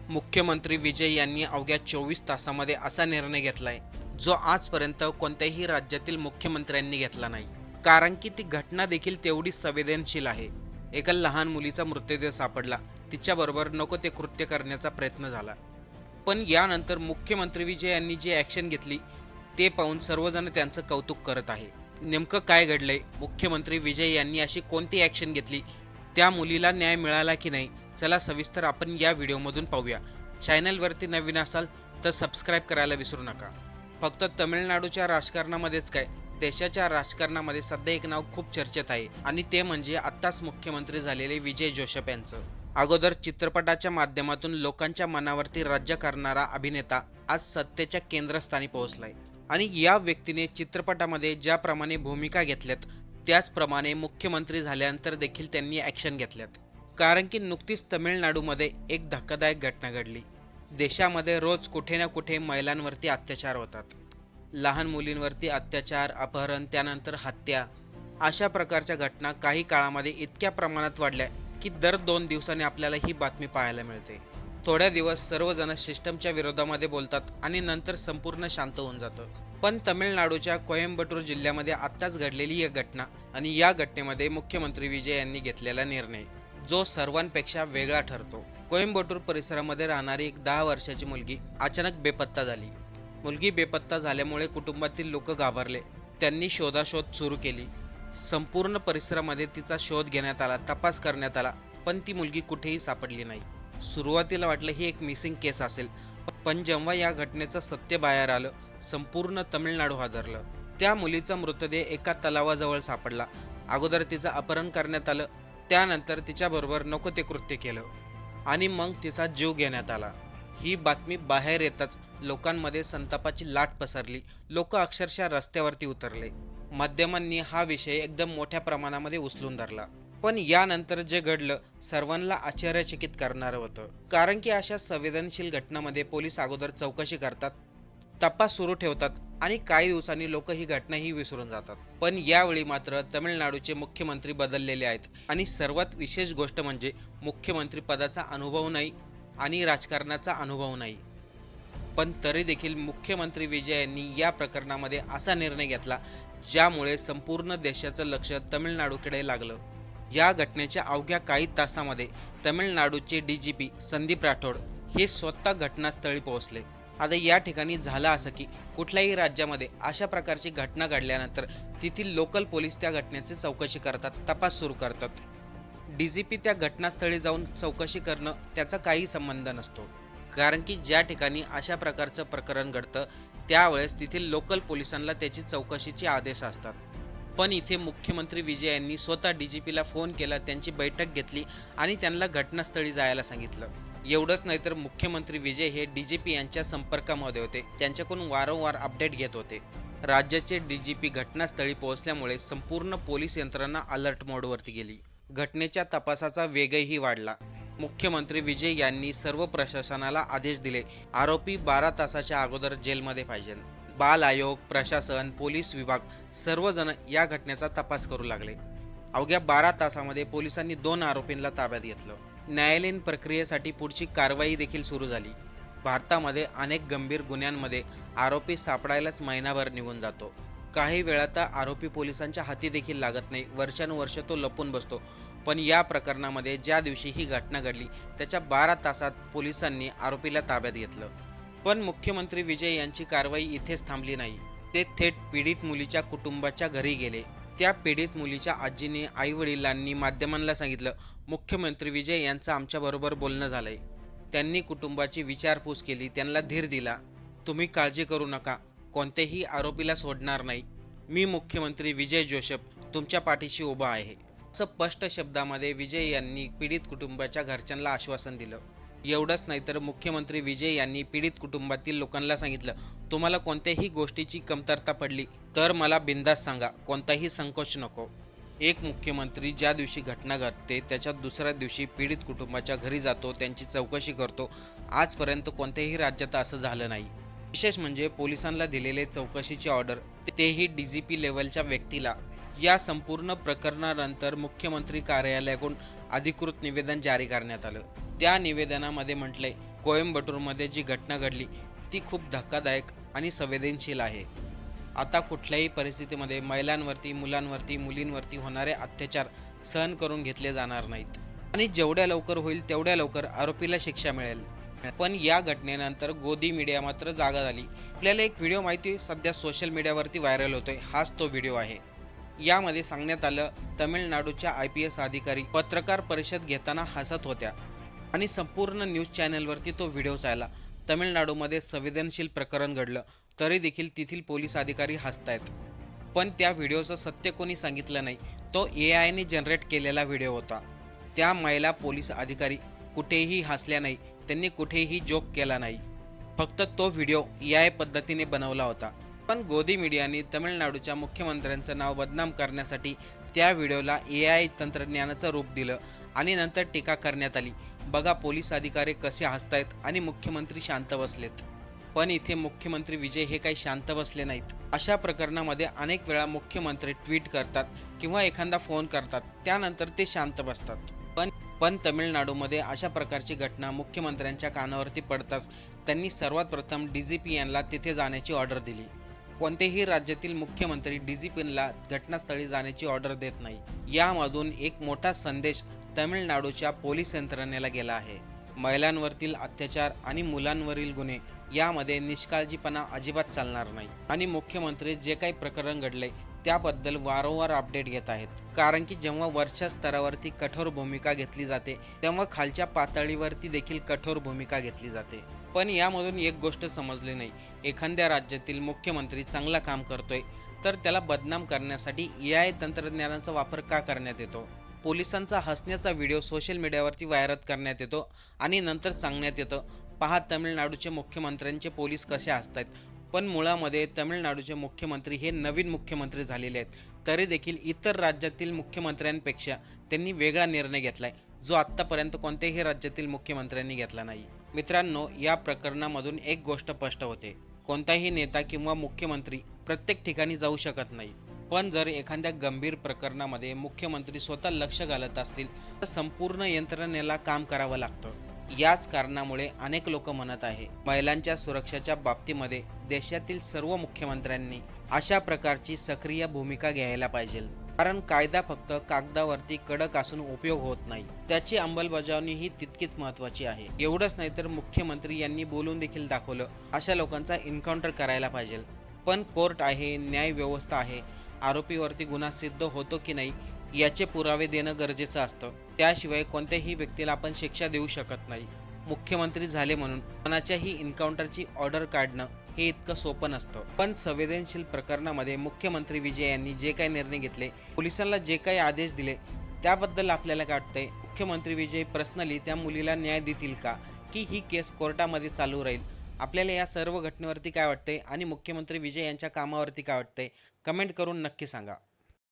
मुख्यमंत्री विजय यांनी अवघ्या 24 तासामध्ये असा निर्णय घेतलाय जो आजपर्यंत कोणत्याही राज्यातील मुख्यमंत्र्यांनी घेतला नाही. कारण की ती घटना देखील तेवढी संवेदनशील आहे. एका लहान मुलीचा मृतदेह सापडला, तिच्याबरोबर नको ते कृत्य करण्याचा प्रयत्न झाला. पण यानंतर मुख्यमंत्री विजय यांनी जी ॲक्शन घेतली ते पाहून सर्वजण त्यांचं कौतुक करत आहे. नेमकं काय घडलंय, मुख्यमंत्री विजय यांनी अशी कोणती ॲक्शन घेतली, त्या मुलीला न्याय मिळाला की नाही, चला सविस्तर आपण या व्हिडिओमधून पाहूया. चॅनलवरती नवीन असाल तर सबस्क्राईब करायला विसरू नका. फक्त तमिळनाडूच्या राजकारणामध्येच काय, देशाच्या राजकारणामध्ये सध्या एक नाव खूप चर्चेत आहे आणि ते म्हणजे आत्ताच मुख्यमंत्री झालेले विजय जोशप यांचं. अगोदर चित्रपटाच्या माध्यमातून लोकांच्या मनावरती राज्य करणारा अभिनेता आज सत्तेच्या केंद्रस्थानी पोहोचलाय आणि या व्यक्तीने चित्रपटामध्ये ज्याप्रमाणे भूमिका घेतल्यात त्याचप्रमाणे मुख्यमंत्री झाल्यानंतर देखील त्यांनी ॲक्शन घेतल्यात. कारण की नुकतीच तमिळनाडूमध्ये एक धक्कादायक घटना घडली. देशामध्ये रोज कुठे ना कुठे महिलांवरती अत्याचार होतात. लहान मुलींवरती अत्याचार, अपहरण, त्यानंतर हत्या, अशा प्रकारच्या घटना काही काळामध्ये इतक्या प्रमाणात वाढल्या की दर 2 दिवसांनी आपल्याला ही बातमी पाहायला मिळते. थोड्या दिवस सर्वजण सिस्टमच्या विरोधामध्ये बोलतात आणि नंतर संपूर्ण शांत होऊन जातं. पण तमिळनाडूच्या कोयंबटूर जिल्ह्यामध्ये आत्ताच घडलेली ही घटना आणि या घटनेमध्ये मुख्यमंत्री विजय यांनी घेतलेला निर्णय जो सर्वांपेक्षा वेगळा ठरतो. कोयंबटूर परिसरामध्ये राहणारी एक 10 वर्षाची मुलगी अचानक बेपत्ता झाली. मुलगी बेपत्ता झाल्यामुळे कुटुंबातील लोक घाबरले. त्यांनी शोधाशोध सुरू केली. संपूर्ण परिसरामध्ये तिचा शोध घेण्यात आला, तपास करण्यात आला, पण ती मुलगी कुठेही सापडली नाही. सुरुवातीला वाटलं ही एक मिसिंग केस असेल, पण जेव्हा या घटनेचं सत्य बाहेर आलं संपूर्ण तमिळनाडू हादरलं. त्या मुलीचा मृतदेह एका तलावाजवळ सापडला. अगोदर तिचं अपहरण करण्यात आलं, त्यानंतर तिच्याबरोबर नको ते कृत्य केलं आणि मग तिचा जीव घेण्यात आला. ही बातमी बाहेर येताच लोकांमध्ये संतापाची लाट पसरली. लोक अक्षरशः रस्त्यावरती उतरले. माध्यमांनी हा विषय एकदम मोठ्या प्रमाणामध्ये उचलून धरला. पण यानंतर जे घडलं सर्वांना आश्चर्यचकित करणारं होतं. कारण की अशा संवेदनशील घटनांमध्ये पोलीस अगोदर चौकशी करतात, तपास सुरू ठेवतात आणि काही दिवसांनी लोक ही घटना ही विसरून जातात. पण यावेळी मात्र तमिळनाडूचे मुख्यमंत्री बदललेले आहेत आणि सर्वात विशेष गोष्ट म्हणजे मुख्यमंत्री पदाचा अनुभव नाही आणि राजकारणाचा अनुभव नाही. पण तरी देखील मुख्यमंत्री विजय यांनी या प्रकरणामध्ये असा निर्णय घेतला ज्यामुळे संपूर्ण देशाचं लक्ष तमिळनाडूकडे लागलं. या घटनेच्या अवघ्या काही तासामध्ये तमिळनाडूचे DGP संदीप राठोड हे स्वतः घटनास्थळी पोहोचले. आता या ठिकाणी झालं असं की कुठल्याही राज्यामध्ये अशा प्रकारची घटना घडल्यानंतर तेथील लोकल पोलीस त्या घटनेची चौकशी करतात, तपास सुरू करतात. DGP त्या घटनास्थळी जाऊन चौकशी करणं त्याचा काही संबंध नसतो. कारण की ज्या ठिकाणी अशा प्रकारचं प्रकरण घडतं त्यावेळेस तेथील लोकल पोलिसांना त्याची चौकशीचे आदेश असतात. पण इथे मुख्यमंत्री विजय यांनी स्वतः DGPला फोन केला, त्यांची बैठक घेतली आणि त्यांना घटनास्थळी जायला सांगितलं. एवढंच नाही तर मुख्यमंत्री विजय हे DGP यांच्या संपर्कामध्ये होते, त्यांच्याकडून वारंवार अपडेट घेत होते. राज्याचे DGP घटनास्थळी पोहोचल्यामुळे संपूर्ण पोलीस यंत्रणा अलर्ट मोडवरती गेली. घटनेच्या तपासाचा वेगही वाढला. मुख्यमंत्री विजय यांनी सर्व प्रशासनाला आदेश दिले, आरोपी 12 तासाच्या अगोदर जेलमध्ये पाहिजे. बाल आयोग, प्रशासन, पोलीस विभाग सर्वजण या घटनेचा तपास करू लागले. अवघ्या 12 तासामध्ये पोलिसांनी 2 आरोपींना ताब्यात घेतलं. न्यायालयीन प्रक्रियेसाठी पुढची कारवाई देखील सुरू झाली. भारतामध्ये अनेक गंभीर गुन्ह्यांमध्ये आरोपी सापडायलाच महिनाभर निघून जातो. काही वेळा तर आरोपी पोलिसांच्या हाती देखील लागत नाही, वर्षानुवर्ष तो लपून बसतो. पण या प्रकरणामध्ये ज्या दिवशी ही घटना घडली त्याच्या 12 तासात पोलिसांनी आरोपीला ताब्यात घेतलं. पण मुख्यमंत्री विजय यांची कारवाई इथेच थांबली नाही. ते थेट पीडित मुलीच्या कुटुंबाच्या घरी गेले. त्या पीडित मुलीच्या आजीने, आईवडिलांनी माध्यमांना सांगितलं, मुख्यमंत्री विजय यांचं आमच्याबरोबर बोलणं झालंय. त्यांनी कुटुंबाची विचारपूस केली, त्यांना धीर दिला. तुम्ही काळजी करू नका, कोणत्याही आरोपीला सोडणार नाही. मी मुख्यमंत्री विजय जोशप तुमच्या पाठीशी उभा आहे, असं स्पष्ट शब्दामध्ये विजय यांनी पीडित कुटुंबाच्या घरच्यांना आश्वासन दिलं. एवढंच नाही तर मुख्यमंत्री विजय यांनी पीडित कुटुंबातील लोकांना सांगितलं, तुम्हाला कोणत्याही गोष्टीची कमतरता पडली तर मला बिनधास्त सांगा, कोणताही संकोच नको. एक मुख्यमंत्री ज्या दिवशी घटना घडते त्याच्या दुसऱ्या दिवशी पीडित कुटुंबाच्या घरी जातो, त्यांची चौकशी करतो. आजपर्यंत कोणत्याही राज्यात असं झालं नाही. विशेष म्हणजे पोलिसांना दिलेले चौकशीची ऑर्डर, तेही DGP लेवलच्या व्यक्तीला. या संपूर्ण प्रकरणानंतर मुख्यमंत्री कार्यालयाकडून अधिकृत निवेदन जारी करण्यात आलं. त्या निवेदनामध्ये म्हटलंय, कोइंबतूरमध्ये जी घटना घडली ती खूप धक्कादायक आणि संवेदनशील आहे. आता कुठल्याही परिस्थितीमध्ये महिलांवरती, मुलांवरती, मुलींवरती होणारे अत्याचार सहन करून घेतले जाणार नाहीत आणि जेवढ्या लवकर होईल तेवढ्या लवकर आरोपीला शिक्षा मिळेल. पण या घटनेनंतर गोदी मीडिया मात्र जागा झाली. आपल्याला एक व्हिडिओ माहिती सध्या सोशल मीडियावरती व्हायरल होतोय. हाच तो व्हिडिओ आहे. यामध्ये सांगण्यात आलं, तमिळनाडूच्या IPS अधिकारी पत्रकार परिषद घेताना हसत होत्या आणि संपूर्ण न्यूज चॅनलवरती तो व्हिडिओ चालला. तमिळनाडूमध्ये संवेदनशील प्रकरण घडलं तरी देखील तेथील पोलीस अधिकारी हसतायत. पण त्या व्हिडिओचं सत्य कोणी सांगितलं नाही. तो AI ने जनरेट केलेला व्हिडिओ होता. त्या महिला पोलीस अधिकारी कुठेही हसल्या नाही, त्यांनी कुठेही जोक केला नाही. फक्त तो व्हिडिओ AI पद्धतीने बनवला होता. पण गोदी मीडियाने तमिळनाडूच्या मुख्यमंत्र्यांचं नाव बदनाम करण्यासाठी त्या व्हिडिओला AI तंत्रज्ञानाचं रूप दिलं आणि नंतर टीका करण्यात आली. बघा पोलीस अधिकारी कसे हसतायत आणि मुख्यमंत्री शांत बसलेत. पण इथे मुख्यमंत्री विजय हे काही शांत बसले नाहीत. अशा प्रकरणामध्ये अनेक वेळा मुख्यमंत्री ट्विट करतात किंवा एखादा फोन करतात, त्यानंतर ते शांत बसतात. पण तमिळनाडूमध्ये अशा प्रकारची घटना मुख्यमंत्र्यांच्या कानावरती पडताच त्यांनी सर्वात प्रथम DGP यांना तिथे जाण्याची ऑर्डर दिली. कोणत्याही राज्यातील मुख्यमंत्री DGPला घटनास्थळी जाण्याची ऑर्डर देत नाही. यामधून एक मोठा संदेश तमिळनाडूच्या पोलीस यंत्रणेला गेला आहे. महिलांवरील अत्याचार आणि मुलांवरील गुन्हे यामध्ये निष्काळजीपणा अजिबात चालणार नाही आणि मुख्यमंत्री जे काही प्रकरण घडले त्याबद्दल वारंवार अपडेट घेत आहेत. कारण की जेव्हा वरच्या स्तरावरती कठोर भूमिका घेतली जाते तेव्हा खालच्या पातळीवरती देखील कठोर भूमिका घेतली जाते. पण यामधून एक गोष्ट समजली नाही. एखाद्या राज्यातील मुख्यमंत्री चांगला काम करतोय तर त्याला बदनाम करण्यासाठी AI तंत्रज्ञानाचा वापर का करण्यात येतो? पोलिसांचा हसण्याचा व्हिडिओ सोशल मीडियावरती व्हायरल करण्यात येतो आणि नंतर सांगण्यात येतं, पहा तमिळनाडूचे मुख्यमंत्र्यांचे पोलीस कसे हसतात. पण मुळामध्ये तमिळनाडूचे मुख्यमंत्री हे नवीन मुख्यमंत्री झालेले आहेत. तरी देखील इतर राज्यातील मुख्यमंत्र्यांपेक्षा त्यांनी वेगळा निर्णय घेतलाय, जो आत्तापर्यंत कोणत्याही राज्यातील मुख्यमंत्र्यांनी घेतला नाही. मित्रांनो, या प्रकरणामधून एक गोष्ट स्पष्ट होते, कोणताही नेता किंवा मुख्यमंत्री प्रत्येक ठिकाणी जाऊ शकत नाही. पण जर एखाद्या गंभीर प्रकरणामध्ये मुख्यमंत्री स्वतः लक्ष घालत असतील तर संपूर्ण यंत्रणेला काम करावं लागतं. याच कारणामुळे अनेक लोक म्हणत आहे, महिलांच्या सुरक्षेच्या बाबतीमध्ये देशातील सर्व मुख्यमंत्र्यांनी अशा प्रकारची सक्रिय भूमिका घ्यायला पाहिजे. कारण कायदा फक्त कागदावरती कडक असून उपयोग होत नाही, त्याची अंमलबजावणी ही तितकीच महत्त्वाची आहे. एवढंच नाही तर मुख्यमंत्री यांनी बोलून देखील दाखवलं, अशा लोकांचा एन्काउंटर करायला पाहिजे. पण कोर्ट आहे, न्याय व्यवस्था आहे, आरोपीवरती गुन्हा सिद्ध होतो की नाही याचे पुरावे देणं गरजेचं असतं. त्याशिवाय कोणत्याही व्यक्तीला आपण शिक्षा देऊ शकत नाही. मुख्यमंत्री झाले म्हणून कोणाच्याही एन्काउंटरची ऑर्डर काढणं हे इतकं सोपं नसतं. पण संवेदनशील प्रकरणामध्ये मुख्यमंत्री विजय यांनी जे काही निर्णय घेतले, पोलिसांना जे काही आदेश दिले, त्याबद्दल आपल्याला काय वाटतंय? मुख्यमंत्री विजय पर्सनली त्या मुलीला न्याय देतील का, की ही केस कोर्टामध्ये चालू राहील? आपल्याला या सर्व घटनेवरती काय वाटतंय आणि मुख्यमंत्री विजय यांच्या कामावरती काय वाटतंय? कमेंट करून नक्की सांगा.